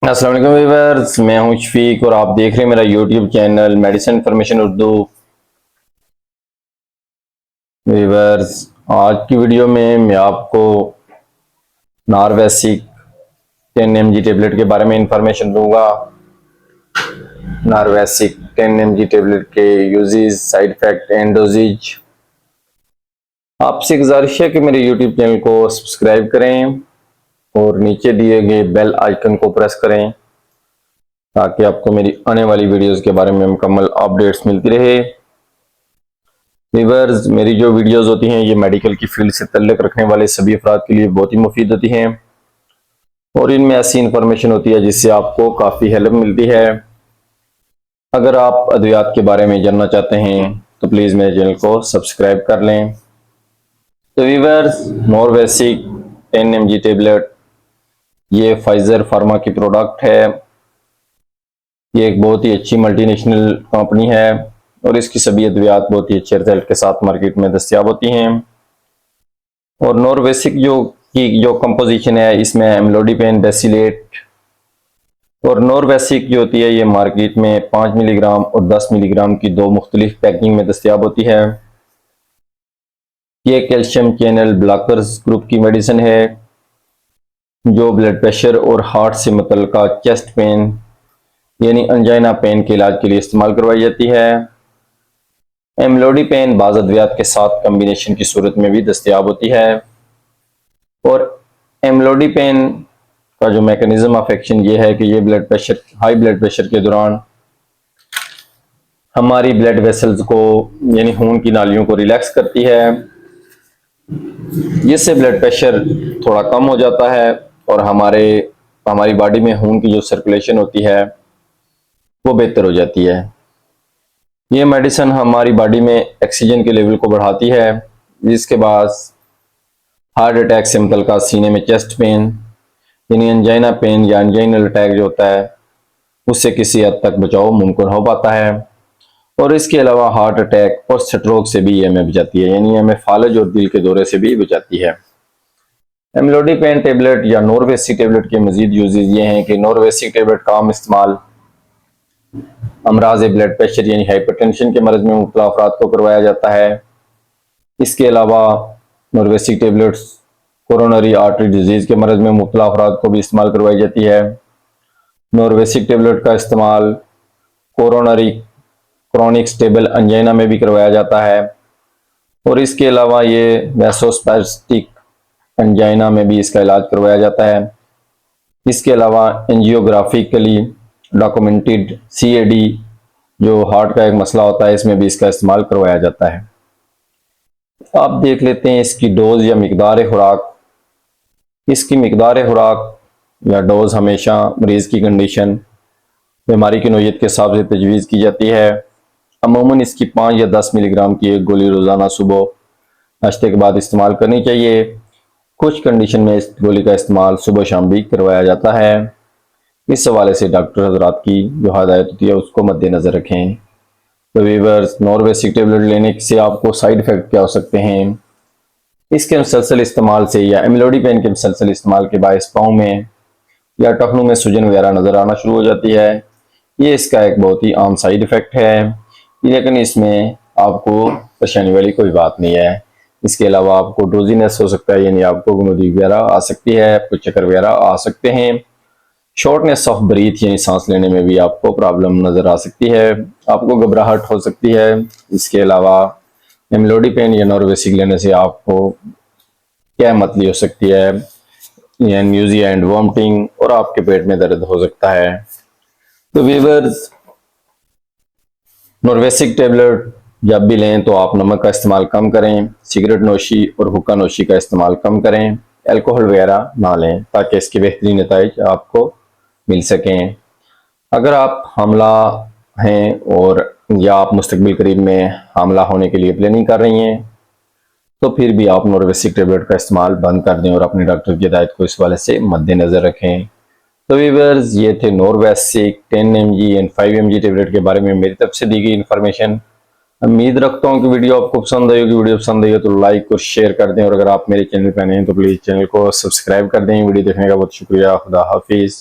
अस्सलाम वालेकुम व्यूअर्स, मैं हूं शफीक और आप देख रहे हैं मेरा YouTube channel medicine information Urdu. Viewers, आज की वीडियो में मैं आपको नॉर्वेसिक 10 mg टेबलेट के बारे में इंफॉर्मेशन दूंगा। नॉर्वेसिक 10 mg टेबलेट के uses, side effect and dosages. आपसे गुजारिश है कि मेरे यूट्यूब चैनल को सब्सक्राइब करें और नीचे दिए गए बेल आइकन को प्रेस करें ताकि आपको मेरी आने वाली वीडियोस के बारे में मुकम्मल अपडेट्स मिलती रहे। व्यूअर्स, मेरी जो वीडियोस होती हैं ये मेडिकल की फील्ड से ताल्लुक़ रखने वाले सभी अफराद के लिए बहुत ही मुफीद होती हैं और इनमें ऐसी इंफॉर्मेशन होती है जिससे आपको काफ़ी हेल्प मिलती है। अगर आप अद्वियात के बारे में जानना चाहते हैं तो प्लीज़ मेरे चैनल को सब्सक्राइब कर लें। तो व्यूअर्स, नॉर्वेसिक 10 mg टेबलेट ये फाइजर फार्मा की प्रोडक्ट है। ये एक बहुत ही अच्छी मल्टीनेशनल कंपनी है और इसकी सभी अद्वियात बहुत ही अच्छे रिजल्ट के साथ मार्केट में दस्तियाब होती हैं। और नॉर्वेसिक जो कंपोजिशन है इसमें एम्लोडिपेन, बेसिलेट और नॉर्वेसिक जो होती है ये मार्केट में 5 मिलीग्राम और 10 मिलीग्राम की दो मुख्तलिफ पैकिंग में दस्तियाब होती है। ये कैल्शियम चैनल ब्लॉकर्स ग्रुप की मेडिसिन है जो ब्लड प्रेशर और हार्ट से मुतल्लिका चेस्ट पेन यानी अंजाइना पेन के इलाज के लिए इस्तेमाल करवाई जाती है। एम्लोडिपेन बाज़ अद्वियात के साथ कम्बिनेशन की सूरत में भी दस्तियाब होती है और एम्लोडिपेन का जो मैकेनिज्म ऑफ एक्शन ये है कि ये हाई ब्लड प्रेशर के दौरान हमारी ब्लड वेसल्स को यानी खून की नालियों को रिलैक्स करती है, जिससे ब्लड प्रेशर थोड़ा कम हो जाता है और हमारी बॉडी में खून की जो सर्कुलेशन होती है वो बेहतर हो जाती है। ये मेडिसिन हमारी बॉडी में ऑक्सीजन के लेवल को बढ़ाती है, जिसके बाद हार्ट अटैक से मुतल्लिका सीने में चेस्ट पेन यानी अंजाइना पेन या अंजाइनल अटैक जो होता है उससे किसी हद तक बचाव मुमकिन हो पाता है। और इसके अलावा हार्ट अटैक और स्ट्रोक से भी ये हमें बचाती है, यानी हमें फालज और दिल के दौरे से भी बचाती है। एम्लोडिपेन टेबलेट या नॉर्वेसिक टेबलेट के मजीद यूजेस ये हैं कि नॉर्वेसिक टेबलेट का आम इस्तेमाल अमराज ब्लड प्रेशर यानी हाइपरटेंशन के मर्ज में मुब्तला अफराद को करवाया जाता है। इसके अलावा नॉर्वेसिक टेबलेट्स कोरोनरी आर्टरी डिजीज के मर्ज में मुब्तला अफराद को भी इस्तेमाल करवाई जाती है। नॉर्वेसिक टेबलेट का इस्तेमाल क्रोनिक स्टेबल अंजाइना में भी करवाया जाता है और इसके अलावा ये वैसोस्पैस्टिक अंजाइना में भी इसका इलाज करवाया जाता है। इसके अलावा एंजियोग्राफिकली डॉक्यूमेंटेड CAD जो हार्ट का एक मसला होता है इसमें भी इसका इस्तेमाल करवाया जाता है। आप देख लेते हैं इसकी डोज या मिकदार खुराक। इसकी मिकदार खुराक या डोज हमेशा मरीज की कंडीशन, बीमारी की नौइयत के हिसाब से तजवीज़ की जाती है। अमूमन इसकी 5 या 10 मिलीग्राम की एक गोली रोज़ाना सुबह नाश्ते के बाद इस्तेमाल करनी चाहिए। कुछ कंडीशन में इस गोली का इस्तेमाल सुबह शाम भी करवाया जाता है। इस हवाले से डॉक्टर हजरात की जो हदायत होती है उसको मद्देनजर रखें। तो व्यूअर्स, नॉर्वेसिक टेबलेट लेने से आपको साइड इफेक्ट क्या हो सकते हैं? इसके मुसलसल इस्तेमाल से या एम्लोडिपेन के मुसलसल इस्तेमाल के बायस पाँव में या टखनों में सूजन वगैरह नजर आना शुरू हो जाती है। ये इसका एक बहुत ही आम साइड इफेक्ट है, लेकिन इसमें आपको परेशानी वाली कोई बात नहीं है। इसके अलावा आपको डोजीनेस हो सकता है, यानी आपको गुमदी वगैरह आ सकती है, आपको चक्कर वगैरह आ सकते हैं। शॉर्टनेस ऑफ ब्रीथ यानी सांस लेने में भी आपको प्रॉब्लम नजर आ सकती है, आपको घबराहट हो सकती है। इसके अलावा एम्लोडिपेन या नॉर्वेसिक लेने से आपको क्या मतली हो सकती है, या न्यूजिया एंड वॉमिटिंग, और आपके पेट में दर्द हो सकता है। तो व्यूअर्स, नॉर्वेसिक टेबलेट जब भी लें तो आप नमक का इस्तेमाल कम करें, सिगरेट नोशी और हुक्का नोशी का इस्तेमाल कम करें, अल्कोहल वगैरह ना लें ताकि इसके बेहतरीन नतीजे आपको मिल सकें। अगर आप हामला हैं और या आप मुस्तकबिल करीब में हामला होने के लिए प्लानिंग कर रही हैं तो फिर भी आप नॉर्वेसिक टेबलेट का इस्तेमाल बंद कर दें और अपने डॉक्टर की हिदायत को इस वाले से मद्देनजर रखें। तो व्यूअर्स, ये थे नॉर्वेसिक 10 mg एंड 5 mg टेबलेट के बारे में मेरी तरफ से दी गई इन्फॉर्मेशन। उम्मीद रखता हूँ कि वीडियो आपको पसंद आई होगी। वीडियो पसंद आई हो तो लाइक और शेयर कर दें और अगर आप मेरे चैनल पर नए हैं तो प्लीज़ चैनल को सब्सक्राइब कर दें। वीडियो देखने का बहुत शुक्रिया। खुदा हाफिज़।